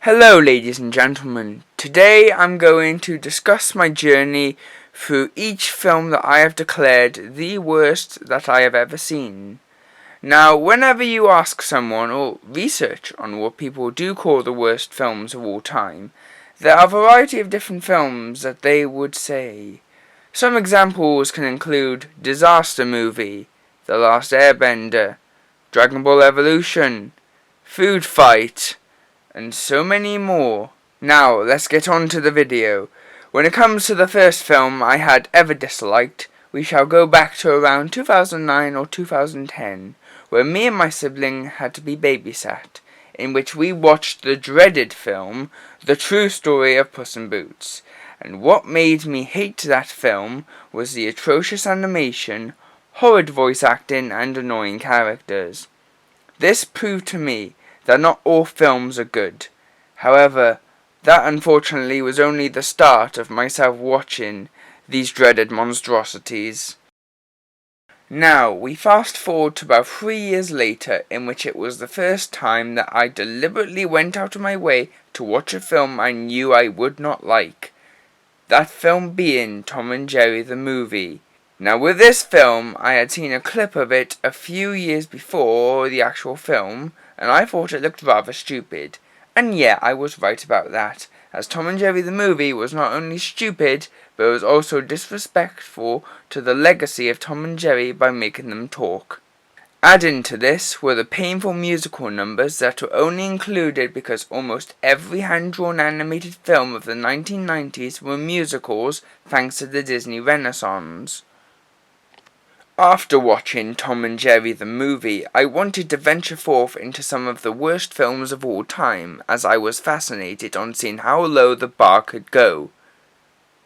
Hello ladies and gentlemen, today I'm going to discuss my journey through each film that I have declared the worst that I have ever seen. Now, whenever you ask someone or research on what people do call the worst films of all time, there are a variety of different films that they would say. Some examples can include Disaster Movie, The Last Airbender, Dragon Ball Evolution, Food Fight, and so many more. Now, let's get on to the video. When it comes to the first film I had ever disliked, we shall go back to around 2009 or 2010, where me and my sibling had to be babysat, in which we watched the dreaded film, The True Story of Puss in Boots. And what made me hate that film was the atrocious animation, horrid voice acting, and annoying characters. This proved to me that not all films are good. However, that unfortunately was only the start of myself watching these dreaded monstrosities. Now, we fast forward to about 3 years later, in which it was the first time that I deliberately went out of my way to watch a film I knew I would not like. That film being Tom and Jerry the movie. Now, with this film, I had seen a clip of it a few years before the actual film, and I thought it looked rather stupid. And yeah, I was right about that, as Tom and Jerry the movie was not only stupid, but it was also disrespectful to the legacy of Tom and Jerry by making them talk. Adding to this were the painful musical numbers that were only included because almost every hand-drawn animated film of the 1990s were musicals thanks to the Disney Renaissance. After watching Tom and Jerry the movie, I wanted to venture forth into some of the worst films of all time, as I was fascinated on seeing how low the bar could go.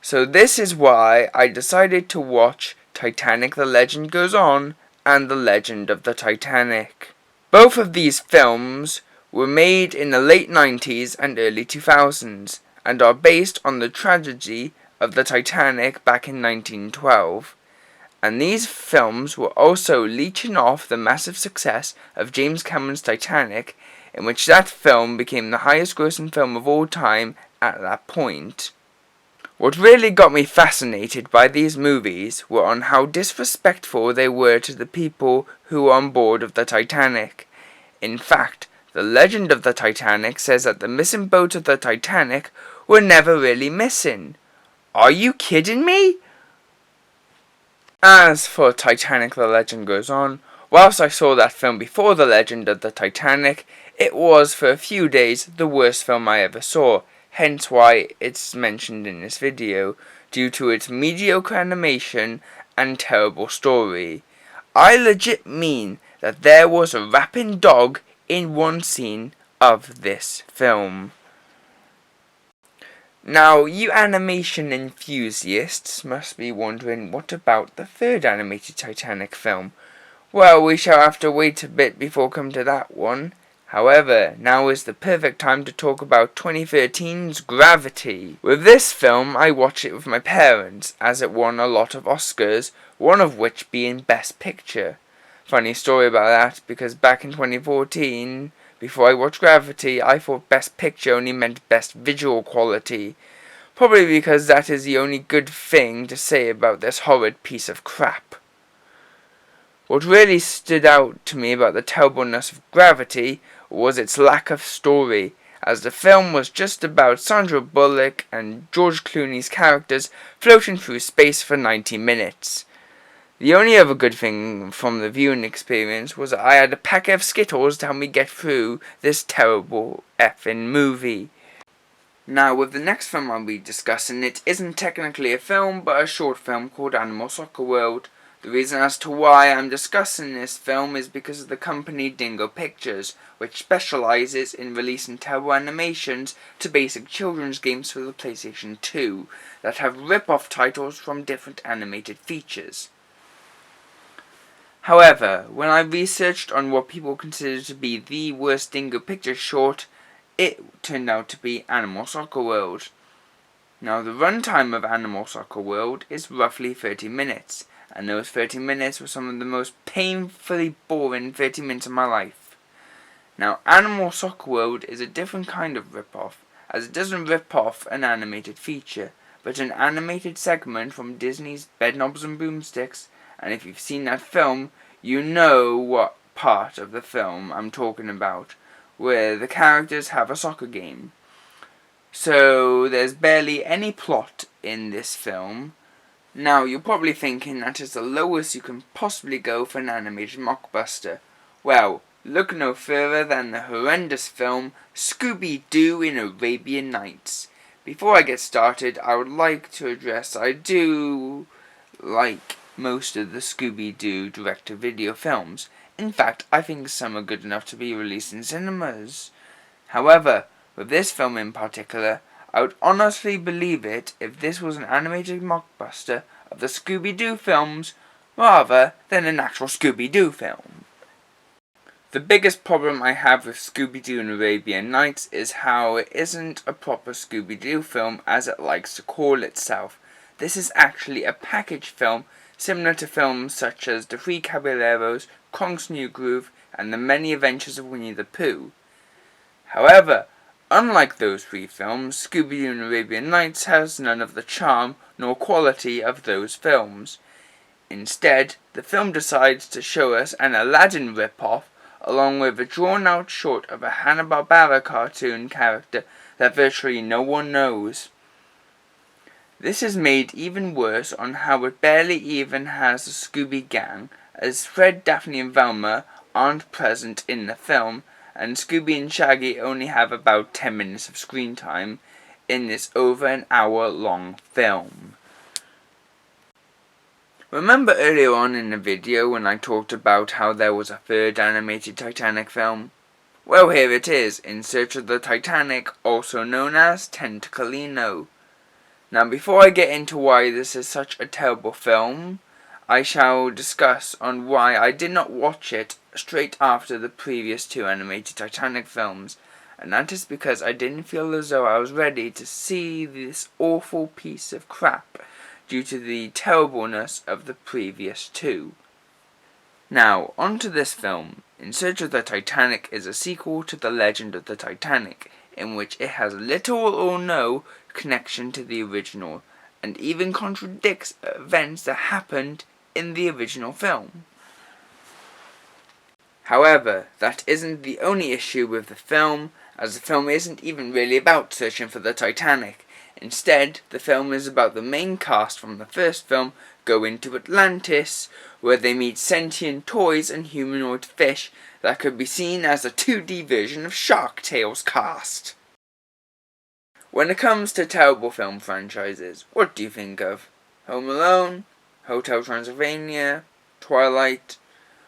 So this is why I decided to watch Titanic: The Legend Goes On and The Legend of the Titanic. Both of these films were made in the late 90s and early 2000s, and are based on the tragedy of the Titanic back in 1912. And these films were also leeching off the massive success of James Cameron's Titanic, in which that film became the highest grossing film of all time at that point. What really got me fascinated by these movies were on how disrespectful they were to the people who were on board of the Titanic. In fact, the legend of the Titanic says that the missing boats of the Titanic were never really missing. Are you kidding me? As for Titanic: The Legend Goes On, whilst I saw that film before The Legend of the Titanic, it was for a few days the worst film I ever saw, hence why it's mentioned in this video, due to its mediocre animation and terrible story. I legit mean that there was a rapping dog in one scene of this film. Now, you animation enthusiasts must be wondering, what about the third animated Titanic film? Well, we shall have to wait a bit before coming to that one. However, now is the perfect time to talk about 2013's Gravity. With this film, I watched it with my parents, as it won a lot of Oscars, one of which being Best Picture. Funny story about that, because back in 2014, before I watched Gravity, I thought Best Picture only meant Best Visual Quality. Probably because that is the only good thing to say about this horrid piece of crap. What really stood out to me about the terribleness of Gravity was its lack of story, as the film was just about Sandra Bullock and George Clooney's characters floating through space for 90 minutes. The only other good thing from the viewing experience was that I had a packet of Skittles to help me get through this terrible effing movie. Now, with the next film I'll be discussing, it isn't technically a film, but a short film called Animal Soccer World. The reason as to why I'm discussing this film is because of the company Dingo Pictures, which specializes in releasing terrible animations to basic children's games for the PlayStation 2, that have rip-off titles from different animated features. However, when I researched on what people consider to be the worst Dingo Pictures short, it turned out to be Animal Soccer World. Now, the runtime of Animal Soccer World is roughly 30 minutes, and those 30 minutes were some of the most painfully boring 30 minutes of my life. Now, Animal Soccer World is a different kind of rip-off, as it doesn't rip off an animated feature, but an animated segment from Disney's Bedknobs and Broomsticks, and if you've seen that film, you know what part of the film I'm talking about, where the characters have a soccer game. So, there's barely any plot in this film. Now, you're probably thinking that is the lowest you can possibly go for an animated mockbuster. Well, look no further than the horrendous film Scooby-Doo in Arabian Nights. Before I get started, I would like to address I do like most of the Scooby-Doo direct-to-video films. In fact, I think some are good enough to be released in cinemas. However, with this film in particular, I would honestly believe it if this was an animated mockbuster of the Scooby-Doo films rather than an actual Scooby-Doo film. The biggest problem I have with Scooby-Doo and Arabian Nights is how it isn't a proper Scooby-Doo film as it likes to call itself. This is actually a package film similar to films such as The Three Caballeros, Kronk's New Groove, and The Many Adventures of Winnie the Pooh. However, unlike those three films, Scooby-Doo and Arabian Nights has none of the charm nor quality of those films. Instead, the film decides to show us an Aladdin rip-off along with a drawn-out short of a Hanna-Barbera cartoon character that virtually no one knows. This is made even worse on how it barely even has a Scooby Gang, as Fred, Daphne and Velma aren't present in the film, and Scooby and Shaggy only have about 10 minutes of screen time in this over an hour long film. Remember earlier on in the video when I talked about how there was a third animated Titanic film? Well, here it is, In Search of the Titanic, also known as Tentaclino. Now, before I get into why this is such a terrible film, I shall discuss on why I did not watch it straight after the previous two animated Titanic films, and that is because I didn't feel as though I was ready to see this awful piece of crap due to the terribleness of the previous two. Now, onto this film. In Search of the Titanic is a sequel to The Legend of the Titanic, in which it has little or no connection to the original, and even contradicts events that happened in the original film. However, that isn't the only issue with the film, as the film isn't even really about searching for the Titanic. Instead, the film is about the main cast from the first film going to Atlantis, where they meet sentient toys and humanoid fish that could be seen as a 2D version of Shark Tale's cast. When it comes to terrible film franchises, what do you think of? Home Alone? Hotel Transylvania? Twilight?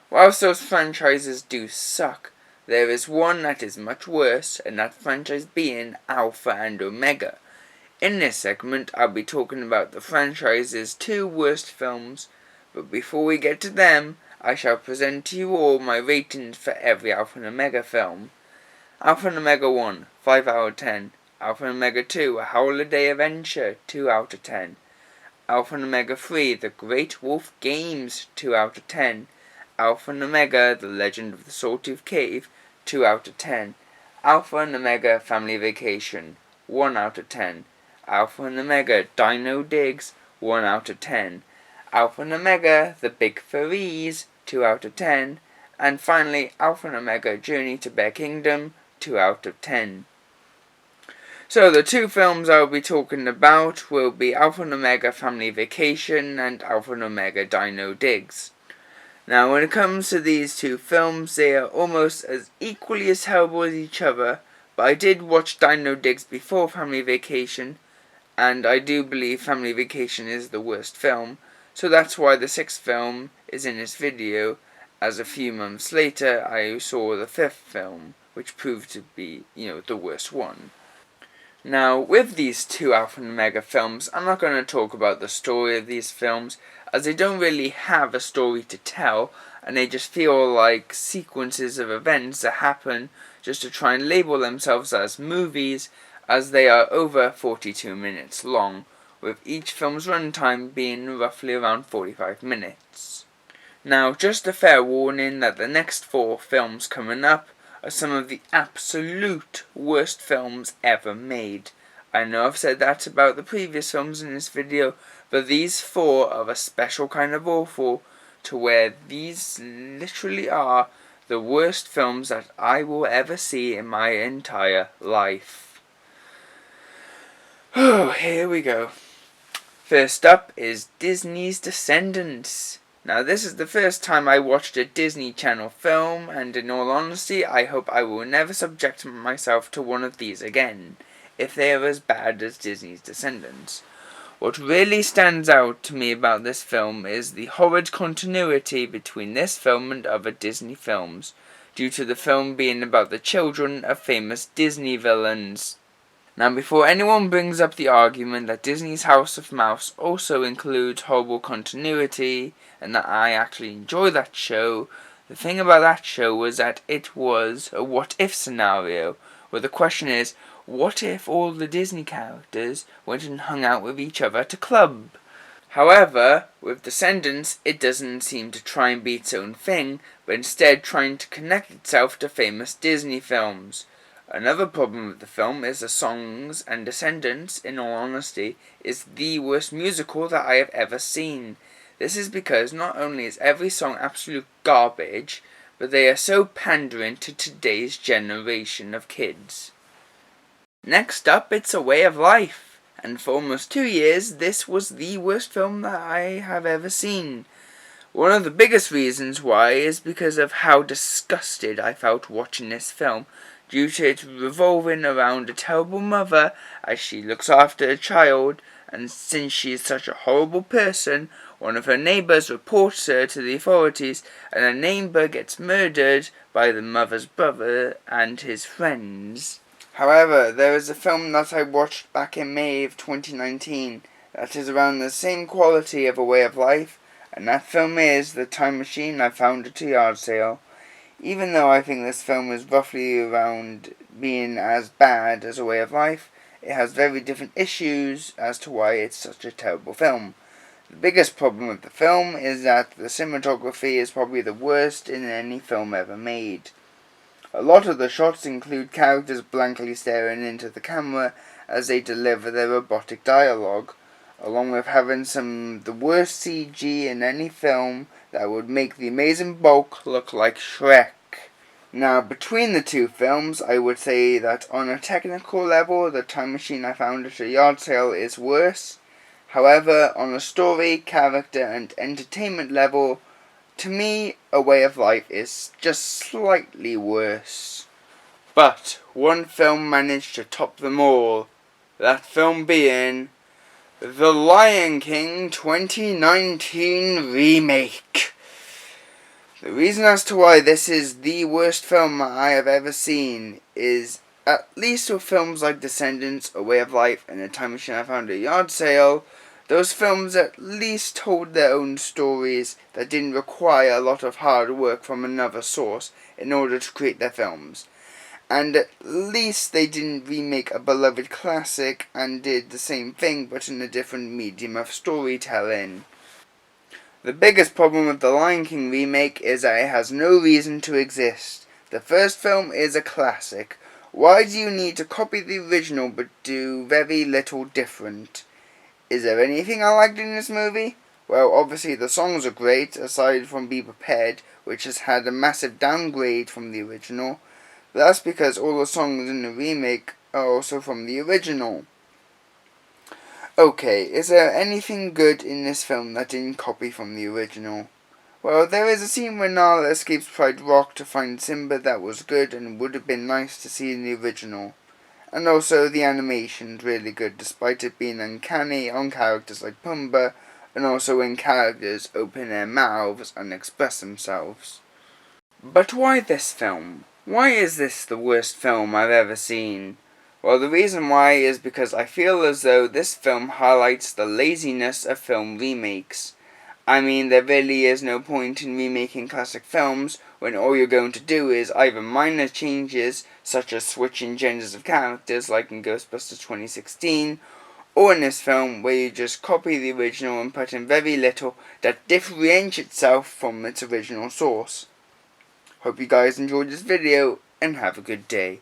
Whilst those franchises do suck, there is one that is much worse, and that franchise being Alpha and Omega. In this segment, I'll be talking about the franchise's two worst films, but before we get to them, I shall present to you all my ratings for every Alpha and Omega film. Alpha and Omega 1, 5 out of 10. Alpha and Omega 2, A Holiday Adventure, 2 out of 10. Alpha and Omega 3, The Great Wolf Games, 2 out of 10. Alpha and Omega, The Legend of the Sawtooth Cave, 2 out of 10. Alpha and Omega Family Vacation, 1 out of 10. Alpha and Omega Dino Digs, 1 out of 10. Alpha and Omega The Big Furries, 2 out of 10. And finally, Alpha and Omega Journey to Bear Kingdom, 2 out of 10. So the two films I will be talking about will be Alpha and Omega Family Vacation and Alpha and Omega Dino Digs. Now, when it comes to these two films, they are almost as equally as terrible as each other, but I did watch Dino Digs before Family Vacation, and I do believe Family Vacation is the worst film, so that's why the sixth film is in this video, as a few months later I saw the fifth film, which proved to be, the worst one. Now, with these two Alpha and Omega films, I'm not going to talk about the story of these films, as they don't really have a story to tell, and they just feel like sequences of events that happen just to try and label themselves as movies, as they are over 42 minutes long, with each film's runtime being roughly around 45 minutes. Now, just a fair warning that the next four films coming up are some of the absolute worst films ever made. I know I've said that about the previous films in this video, but these 4 are a special kind of awful, to where these literally are the worst films that I will ever see in my entire life. Oh, here we go. First up is Disney's Descendants. Now, this is the first time I watched a Disney Channel film, and in all honesty, I hope I will never subject myself to one of these again, if they are as bad as Disney's Descendants. What really stands out to me about this film is the horrid continuity between this film and other Disney films, due to the film being about the children of famous Disney villains. Now, before anyone brings up the argument that Disney's House of Mouse also includes horrible continuity, and that I actually enjoy that show, the thing about that show was that it was a what-if scenario, where the question is, what if all the Disney characters went and hung out with each other at a club? However, with Descendants, it doesn't seem to try and be its own thing, but instead trying to connect itself to famous Disney films. Another problem with the film is the songs, and Descendants, in all honesty, is the worst musical that I have ever seen. This is because not only is every song absolute garbage, but they are so pandering to today's generation of kids. Next up, it's A Way of Life, and for almost 2 years, this was the worst film that I have ever seen. One of the biggest reasons why is because of how disgusted I felt watching this film, due to it revolving around a terrible mother as she looks after a child, and since she is such a horrible person, one of her neighbours reports her to the authorities, and the neighbour gets murdered by the mother's brother and his friends. However, there is a film that I watched back in May of 2019 that is around the same quality of A Way of Life, and that film is The Time Machine I Found at a Yard Sale. Even though I think this film is roughly around being as bad as A Way of Life, it has very different issues as to why it's such a terrible film. The biggest problem with the film is that the cinematography is probably the worst in any film ever made. A lot of the shots include characters blankly staring into the camera as they deliver their robotic dialogue, along with having some of the worst CG in any film that would make the amazing Bulk look like Shrek. Now, between the two films, I would say that on a technical level, The Time Machine I Found at a Yard Sale is worse. However, on a story, character, and entertainment level, to me, A Way of Life is just slightly worse. But one film managed to top them all, that film being The Lion King 2019 remake. The reason as to why this is the worst film I have ever seen is, at least with films like Descendants, A Way of Life, and The Time Machine I Found at a Yard Sale, those films at least told their own stories that didn't require a lot of hard work from another source in order to create their films. And at least they didn't remake a beloved classic and did the same thing but in a different medium of storytelling. The biggest problem with the Lion King remake is that it has no reason to exist. The first film is a classic. Why do you need to copy the original but do very little different? Is there anything I liked in this movie? Well, obviously the songs are great, aside from Be Prepared, which has had a massive downgrade from the original. But that's because all the songs in the remake are also from the original. Okay, is there anything good in this film that didn't copy from the original? Well, there is a scene where Nala escapes Pride Rock to find Simba that was good and would have been nice to see in the original. And also, the animation's really good, despite it being uncanny on characters like Pumbaa, and also when characters open their mouths and express themselves. But why this film? Why is this the worst film I've ever seen? Well, the reason why is because I feel as though this film highlights the laziness of film remakes. I mean, there really is no point in remaking classic films when all you're going to do is either minor changes, such as switching genders of characters like in Ghostbusters 2016, or in this film where you just copy the original and put in very little that differentiates itself from its original source. Hope you guys enjoyed this video. and have a good day.